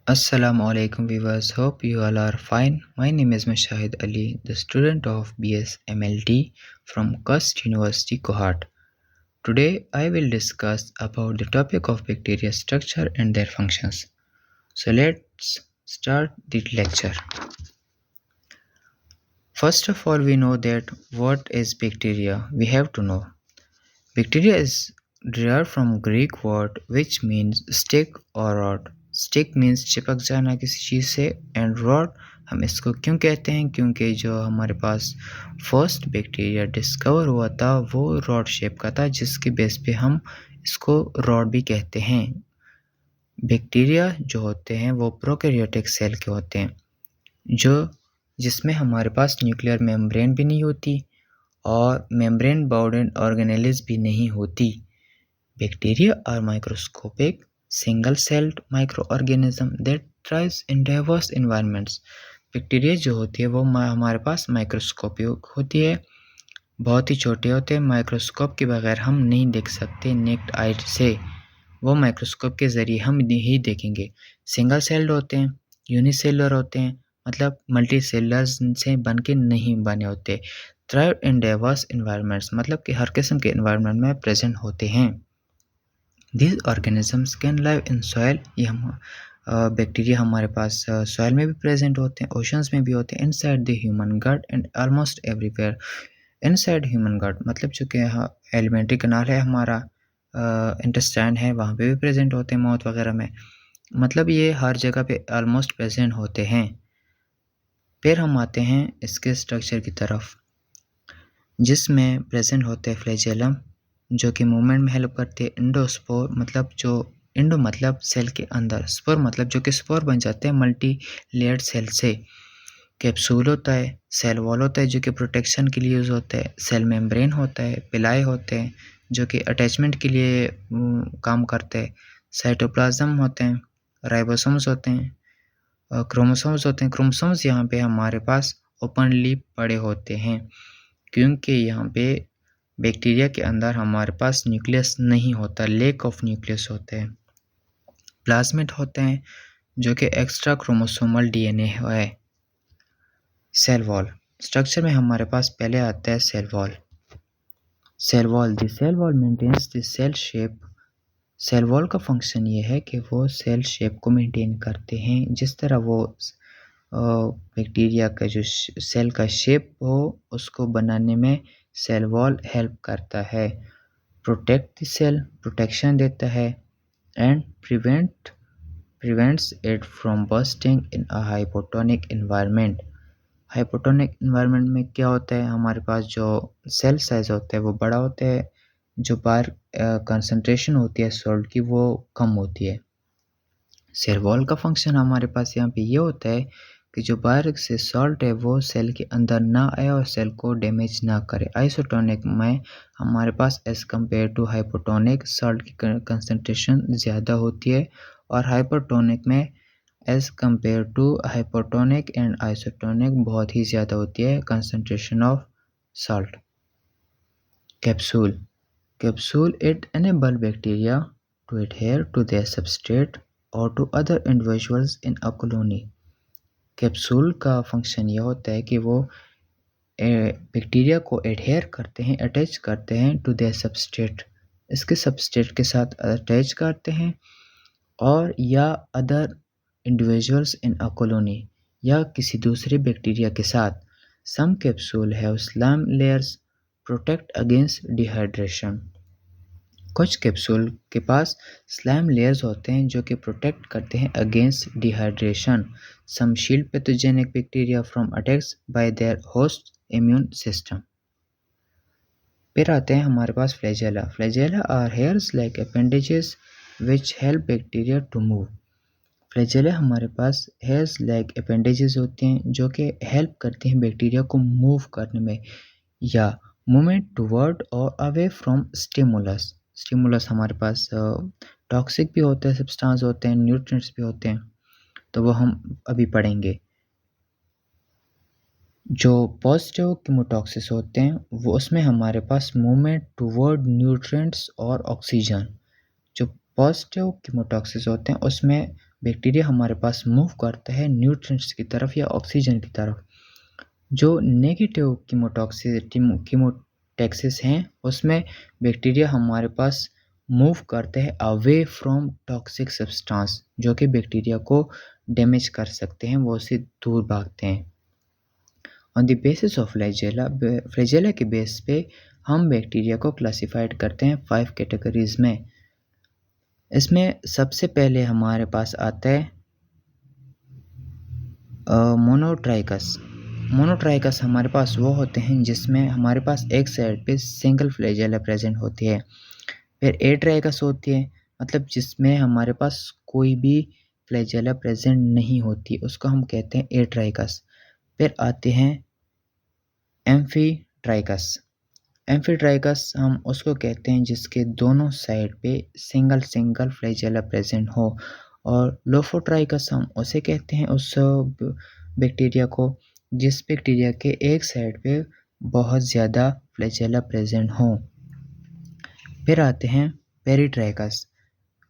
Assalamu alaikum viewers, hope you all are fine. My name is Mashahid Ali, the student of BS MLD from Cust University Kohat. Today I will discuss about the topic of bacteria structure and their functions. So let's start the lecture. First of all, we know that what is bacteria. We have to know. Bacteria is derived from Greek word which means stick or rod. Stick means चिपक जाना किसी चीज़ से and rod हम इसको क्यों कहते हैं, क्योंकि जो हमारे पास फर्स्ट बैक्टीरिया डिस्कवर हुआ था वो रॉड शेप का था, जिसके बेस पे हम इसको रॉड भी कहते हैं। बैक्टीरिया जो होते हैं वो प्रोकैरियोटिक सेल के होते हैं, जिसमें हमारे पास न्यूक्लियर मेम्ब्रेन भी नहीं होती और मेम्ब्रेन बाउंडेड ऑर्गेनेल्स भी नहीं होती। Bacteria are microscopic single-celled microorganism that thrives in diverse environments. Bacteria जो होती है वो हमारे पास माइक्रोस्कोपिक होती है, बहुत ही छोटे होते हैं, माइक्रोस्कोप के बगैर हम नहीं देख सकते नेक्ड आई से, वो माइक्रोस्कोप के ज़रिए हम ही देखेंगे। सिंगल सेल्ड होते हैं, यूनिसेलुलर होते हैं, मतलब मल्टी सेलुलर्स से बन के नहीं बने होते। थ्राइव इन डाइवर्स एनवायरनमेंट्स, मतलब कि हर किस्म के एनवायरनमेंट में प्रेजेंट होते हैं। These organisms can live in soil, ये हम बैक्टीरिया हमारे पास सॉइल में भी प्रेजेंट होते हैं, ओशंस में भी होते हैं, inside the human gut and almost everywhere. Inside human gut मतलब चूँकि एलिमेंट्री कनाल है हमारा, इंटेस्टाइन है, वहाँ पे भी प्रेजेंट होते हैं, माउथ वगैरह में, मतलब ये हर जगह पे ऑलमोस्ट प्रेजेंट होते हैं। फिर हम आते हैं इसके स्ट्रक्चर की तरफ, जिसमें प्रेजेंट होते हैं फ्लैजेलम जो कि मूवमेंट में हेल्प करती है, इंडोस्पोर मतलब जो इंडो मतलब सेल के अंदर, स्पोर मतलब जो कि स्पोर बन जाते हैं मल्टी लेयर्ड सेल से। कैप्सूल होता है, सेल वॉल होता है जो कि प्रोटेक्शन के लिए यूज़ होता है, सेल मेम्ब्रेन होता है, पिलाई होते हैं जो कि अटैचमेंट के लिए काम करते हैं, साइटोप्लाज्म होते हैं, राइबोसोम्स होते हैं, क्रोमोसोम्स होते हैं। क्रोमोसोम्स यहाँ पे हमारे पास ओपनली पड़े होते हैं क्योंकि यहाँ पे बैक्टीरिया के अंदर हमारे पास न्यूक्लियस नहीं होता, लेक ऑफ न्यूक्लियस होते हैं। प्लाज्मिड होते हैं जो कि एक्स्ट्रा क्रोमोसोमल डीएनए है। सेल वॉल स्ट्रक्चर में हमारे पास पहले आता है cell wall. The cell wall maintains the cell shape. Cell wall का फंक्शन ये है कि वो सेल शेप को मेंटेन करते हैं, जिस तरह वो बैक्टीरिया का जो सेल का शेप हो उसको बनाने में सेल वॉल हेल्प करता है। प्रोटेक्ट द सेल, प्रोटेक्शन देता है, and prevents it from bursting in a hypotonic environment. Hypotonic environment में क्या होता है, हमारे पास जो सेल साइज होता है वो बड़ा होता है, जो बाहर कंसंट्रेशन होती है सॉल्ट की वो कम होती है। सेल वॉल का फंक्शन हमारे पास यहाँ पे ये होता है कि जो बाहर से सॉल्ट है वो सेल के अंदर ना आए और सेल को डैमेज ना करे। आइसोटोनिक में हमारे पास as compare to hypotonic salt की कंसंट्रेशन ज़्यादा होती है, और हाइपोटोनिक में as compare to hypotonic and isotonic बहुत ही ज़्यादा होती है concentration of salt. Capsule it enable bacteria to adhere to their substrate और to other individuals in a colony. Capsule का फंक्शन यह होता है कि वो बैक्टीरिया को एडहेयर करते हैं, अटैच करते हैं टू देयर सबस्ट्रेट, इसके सबस्ट्रेट के साथ अटैच करते हैं, और या other individuals in a colony या किसी दूसरे बैक्टीरिया के साथ। Some capsule have slime layers protect against dehydration. कुछ कैप्सूल के पास स्लैम लेयर्स होते हैं जो कि प्रोटेक्ट करते हैं against dehydration. Some shield pathogenic bacteria from attacks by their host immune system. फिर आते हैं हमारे पास flagella are hairs like appendages which help bacteria to move. Flagella हमारे पास हेयर्स लाइक अपेंडेजेस होते हैं जो कि हेल्प करते हैं बैक्टीरिया को मूव करने में या मूवमेंट टुवर्ड और अवे फ्रॉम स्टिमुलस हमारे पास टॉक्सिक भी होते हैं, सब्सटेंस होते हैं, न्यूट्रिएंट्स भी होते हैं, तो वो हम अभी पढ़ेंगे। जो पॉजिटिव कीमोटॉक्सिस होते हैं वो उसमें हमारे पास मूवमेंट टुवर्ड न्यूट्रिएंट्स और ऑक्सीजन। जो पॉजिटिव कीमोटॉक्सिस होते हैं उसमें बैक्टीरिया हमारे पास मूव करता है न्यूट्रिएंट्स की तरफ या ऑक्सीजन की तरफ। जो नेगेटिव कीमोटैक्सिस हैं उसमें बैक्टीरिया हमारे पास मूव करते हैं अवे फ्रॉम टॉक्सिक सब्सटेंस, जो कि बैक्टीरिया को डैमेज कर सकते हैं, वो उससे दूर भागते हैं। On the basis of flagella के बेस पे हम बैक्टीरिया को क्लासिफाइड करते हैं 5 कैटेगरीज में। इसमें सबसे पहले हमारे पास आता है मोनोट्राइकस। मोनोट्राइकस हमारे पास वो होते हैं जिसमें हमारे पास एक साइड पे सिंगल फ्लैजेला प्रेजेंट होती है। फिर एट्राइकस होती है, मतलब जिसमें हमारे पास कोई भी फ्लैजेला प्रेजेंट नहीं होती, उसको हम कहते हैं एट्राइकस। फिर आते हैं एम्फीट्राइकस। एम्फीट्राइकस हम उसको कहते हैं जिसके दोनों साइड पे सिंगल फ्लैजेला प्रेजेंट हो। और लोफोट्राइकस हम उसे कहते हैं उस बैक्टीरिया को जिस बैक्टीरिया के एक साइड पे बहुत ज़्यादा फ्लैजेला प्रेजेंट हो। फिर आते हैं पेरिट्राइकस,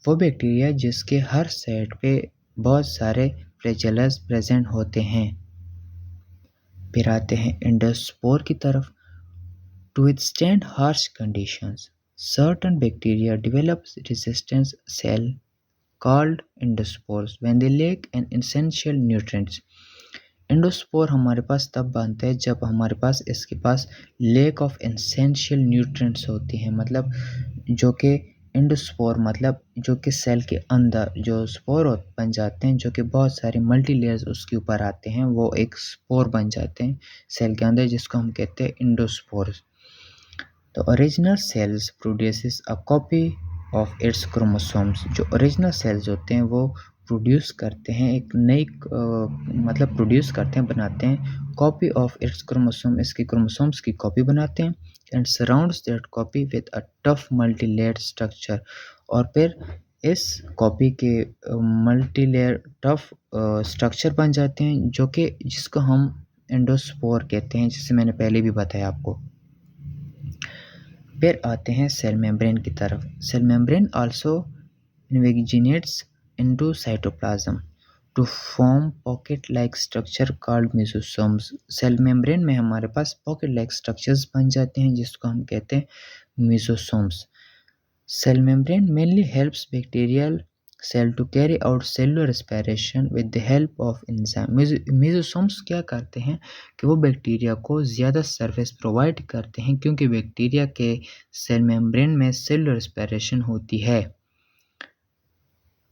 वो बैक्टीरिया जिसके हर साइड पे बहुत सारे फ्लैजेलस प्रेजेंट होते हैं। फिर आते हैं एंडोस्पोर की तरफ। To withstand harsh conditions, certain bacteria develop resistance cell called endospores when they lack an essential nutrients. Endospore हमारे पास तब बनते हैं जब हमारे पास इसके पास लेक ऑफ एसेंशियल न्यूट्रिएंट्स होती हैं, मतलब जो कि एंडोस्पोर मतलब जो कि सेल के अंदर जो स्पोर बन जाते हैं, जो कि बहुत सारे मल्टी लेयर्स उसके ऊपर आते हैं, वो एक स्पोर बन जाते हैं सेल के अंदर, जिसको हम कहते हैं endospores. The original cells produces a copy of its chromosomes। जो ओरिजिनल सेल्स होते हैं वो प्रोड्यूस करते हैं एक नई मतलब प्रोड्यूस करते हैं, बनाते हैं कॉपी ऑफ इट्स क्रोमोसोम, इसकी क्रोमोसोम्स की कॉपी बनाते हैं। And surrounds that copy with a tough multi layered structure. और फिर इस कॉपी के मल्टी लेयर टफ स्ट्रक्चर बन जाते हैं, जो कि जिसको हम एंडोस्पोर कहते हैं, जिसे मैंने पहले भी बताया आपको। फिर आते हैं सेल मेम्ब्रेन की तरफ। Cell membrane also invaginates into cytoplasm to form pocket like structure called mesosomes. Cell membrane में हमारे पास पॉकेट लाइक स्ट्रक्चर्स बन जाते हैं जिसको हम कहते हैं mesosomes. Cell membrane mainly helps bacterial cell to carry out cellular respiration with the help of enzyme. Mesosomes क्या करते हैं कि वो बैक्टीरिया को ज़्यादा सरफेस प्रोवाइड करते हैं, क्योंकि बैक्टीरिया के सेल मेम्ब्रेन में सेलुलर रेस्पिरेशन होती है।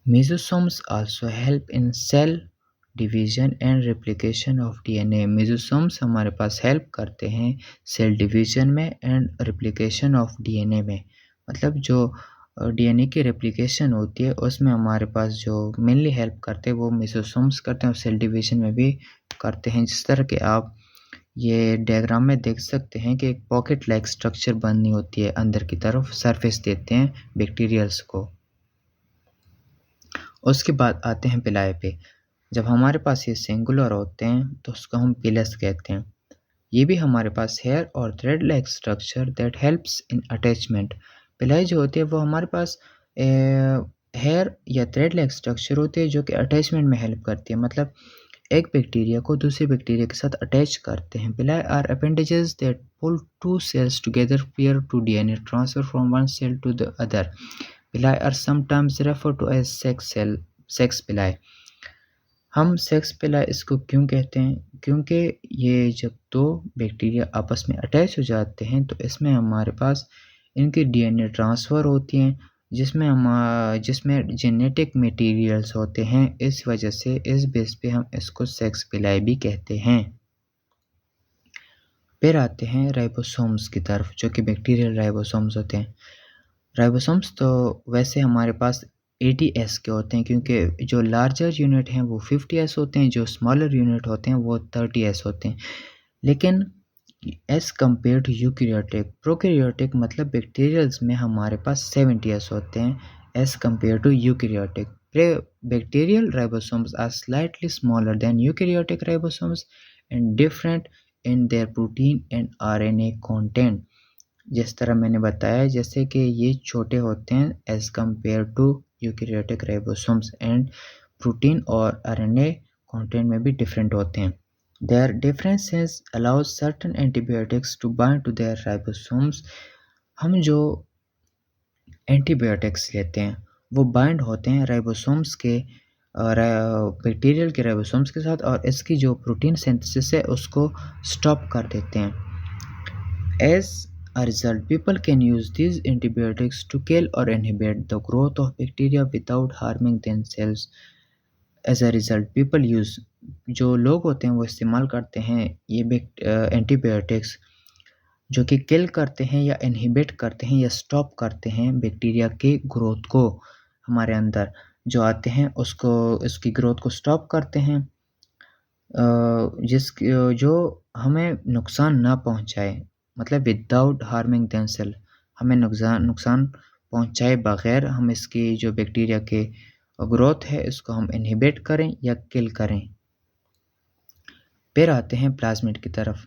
Mesosomes also help in cell division and replication of DNA. Mesosomes हमारे पास हेल्प करते हैं सेल डिवीजन में एंड रेप्लिकेशन ऑफ डीएनए में, मतलब जो डीएनए की रेप्लिकेशन होती है उसमें हमारे पास जो मेनली हेल्प करते हैं वो मेसोसोम्स करते हैं, और सेल डिवीजन में भी करते हैं। जिस तरह के आप ये डायग्राम में देख सकते हैं कि एक पॉकेट लाइक स्ट्रक्चर बननी होती है, अंदर की तरफ सरफेस देते हैं बैक्टीरियल्स को। उसके बाद आते हैं पिलाए पे। जब हमारे पास ये सिंगुलर होते हैं तो उसको हम पिलस कहते हैं। ये भी हमारे पास हेयर और thread like structure that helps in attachment. पिलाई जो होती है वो हमारे पास हेयर या थ्रेड लाइक स्ट्रक्चर होती है जो कि अटैचमेंट में हेल्प करती है, मतलब एक बैक्टीरिया को दूसरे बैक्टीरिया के साथ अटैच करते हैं। Pili are appendages that pull two cells together prior to DNA transfer from one cell to the other. Villi are sometimes referred to as sex villi। हम सेक्स पिलाई इसको क्यों कहते हैं? क्योंकि ये जब दो बैक्टीरिया आपस में अटैच हो जाते हैं तो इसमें हमारे पास इनकी डीएनए ट्रांसफ़र होती हैं, जिसमें जेनेटिक मटेरियल्स होते हैं। इस वजह से इस बेस पे हम इसको सेक्स पिलाई भी कहते हैं। फिर आते हैं राइबोसोम्स की तरफ, जो कि बैक्टीरियल राइबोसोम्स होते हैं। राइबोसोम्स तो वैसे हमारे पास 80S के होते हैं, क्योंकि जो लार्जर यूनिट हैं वो 50S होते हैं, जो स्मॉलर यूनिट होते हैं वो 30S होते हैं। लेकिन as compare to eukaryotic, prokaryotic मतलब बैक्टीरियल्स में हमारे पास 70S होते हैं as compare to eukaryotic. Bacterial ribosomes are slightly smaller than eukaryotic ribosomes and different in their protein and RNA content. जिस तरह मैंने बताया, जैसे कि ये छोटे होते हैं as compare to eukaryotic ribosomes, and protein और आरएनए कंटेंट में भी डिफरेंट होते हैं। Their differences allows certain antibiotics to bind to their ribosomes। हम जो एंटीबायोटिक्स लेते हैं वो बाइंड होते हैं राइबोसोम्स के बैक्टीरियल के राइबोसोम्स के साथ, और इसकी जो प्रोटीन सिंथेसिस है उसको स्टॉप कर देते हैं। As a result, people can use these antibiotics to kill or inhibit the growth of bacteria without harming themselves। As a result, people use, जो लोग होते हैं वो इस्तेमाल करते हैं ये एंटीबायोटिक्स जो कि किल करते हैं या इनहिबिट करते हैं या स्टॉप करते हैं बैक्टीरिया के ग्रोथ को, हमारे अंदर जो आते हैं उसको, इसकी ग्रोथ को स्टॉप करते हैं, जो हमें नुकसान ना पहुंचाए, मतलब विदाउट हार्मिंग देमसेल्फ, हमें नुकसान पहुंचाए बगैर हम इसकी जो बैक्टीरिया के ग्रोथ है इसको हम इनहिबिट करें या किल करें। फिर आते हैं प्लाज्मिड की तरफ।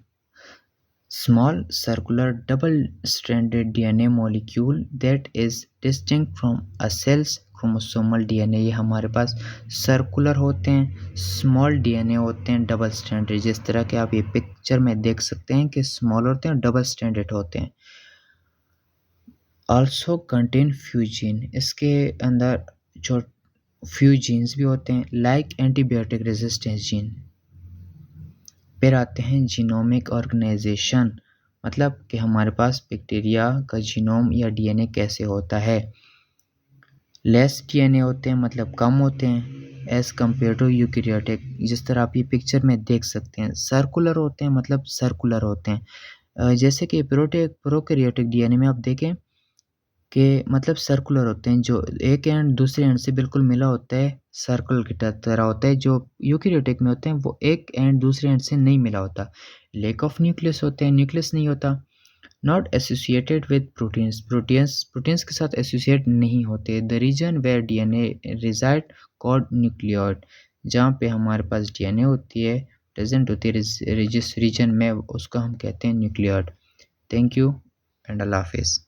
Small circular double-stranded DNA molecule that is distinct from a cell's chromosomal DNA। ये हमारे पास सर्कुलर होते हैं, स्मॉल डीएनए होते हैं, डबल स्ट्रैंडेड, जिस तरह के आप ये पिक्चर में देख सकते हैं कि स्मॉल होते हैं और डबल स्ट्रैंडेड होते हैं। Also contain few gene, इसके अंदर जो few genes भी होते हैं, like antibiotic resistance gene। फिर आते हैं जीनोमिक ऑर्गेनाइजेशन, मतलब कि हमारे पास बैक्टीरिया का जीनोम या डीएनए कैसे होता है। लेस डीएनए होते हैं, मतलब कम होते हैं, एज कम्पेयर टू यूकैरियोटिक, जिस तरह आप ये पिक्चर में देख सकते हैं। सर्कुलर होते हैं, मतलब सर्कुलर होते हैं, जैसे कि प्रोकैरियोटिक डीएनए में आप देखें कि मतलब सर्कुलर होते हैं, जो एक एंड दूसरे एंड से बिल्कुल मिला होता है, सर्कल की तरह होता है। जो यूकैरियोटिक में होते हैं वो एक एंड दूसरे एंड से नहीं मिला होता, लैक ऑफ न्यूक्लियस होते हैं, न्यूक्लियस नहीं होता। नॉट एसोसिएटेड विद प्रोटीन्स के साथ एसोसिएट नहीं होते। The region where DNA resides called nucleoid, जहाँ पे हमारे पास डीएनए होती है, प्रेजेंट होती है जिस रीजन में, उसको हम कहते हैं न्यूक्लियोइड। थैंक यू एंड अल्लाह हाफिज़।